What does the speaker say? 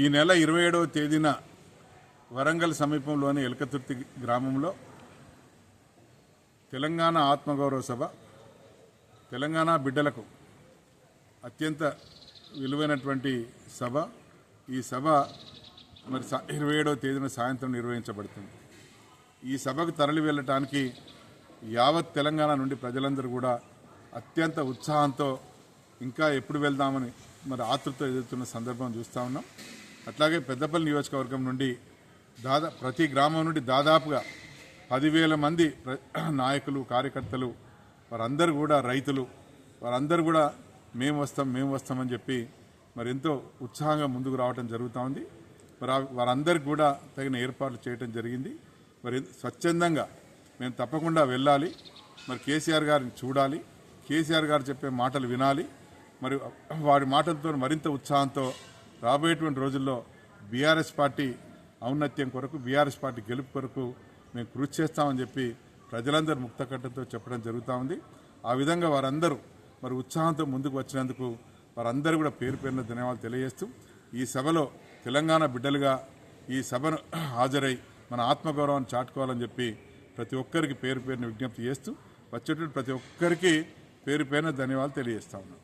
ఈ నెల 27వ తేదీన వరంగల్ సమీపంలోని ఎలకతుర్తి గ్రామంలో తెలంగాణ ఆత్మగౌరవ సభ, తెలంగాణ బిడ్డలకు అత్యంత విలువైనటువంటి సభ. ఈ సభ మరి 27వ తేదీన సాయంత్రం నిర్వహించబడుతుంది. ఈ సభకు తరలి వెళ్ళటానికి యావత్ తెలంగాణ నుండి ప్రజలందరూ కూడా అత్యంత ఉత్సాహంతో ఇంకా ఎప్పుడు వెళ్దామని మరి ఆతృతతో ఎదుగుతున్న సందర్భం చూస్తూ ఉన్నాం. అట్లాగే పెద్దపల్లి నియోజకవర్గం నుండి ప్రతి గ్రామం నుండి దాదాపుగా 10,000 మంది నాయకులు, కార్యకర్తలు, వారందరూ కూడా రైతులు, వారందరూ కూడా మేము వస్తామని చెప్పి మరి ఎంతో ఉత్సాహంగా ముందుకు రావడం జరుగుతూ ఉంది. మరి వారందరికీ కూడా తగిన ఏర్పాట్లు చేయడం జరిగింది. మరి స్వచ్ఛందంగా మేము తప్పకుండా వెళ్ళాలి, మరి కేసీఆర్ గారిని చూడాలి, కేసీఆర్ గారు చెప్పే మాటలు వినాలి. మరి వారి మాటలతో మరింత ఉత్సాహంతో రాబోయేటువంటి రోజుల్లో బీఆర్ఎస్ పార్టీ ఔన్నత్యం కొరకు, బీఆర్ఎస్ పార్టీ గెలుపు కొరకు మేము కృషి చేస్తామని చెప్పి ప్రజలందరూ ముక్తకంఠంతో చెప్పడం జరుగుతూ ఉంది. ఆ విధంగా వారందరూ మరి ఉత్సాహంతో ముందుకు వచ్చినందుకు వారందరూ కూడా పేరు పేరున ధన్యవాదాలు తెలియజేస్తూ, ఈ సభలో తెలంగాణ బిడ్డలుగా ఈ సభను హాజరై మన ఆత్మగౌరవాన్ని చాటుకోవాలని చెప్పి ప్రతి ఒక్కరికి పేరు పేరున విజ్ఞప్తి చేస్తూ వచ్చేటువంటి ప్రతి ఒక్కరికి పేరు పేరున ధన్యవాదాలు తెలియజేస్తా ఉన్నాం.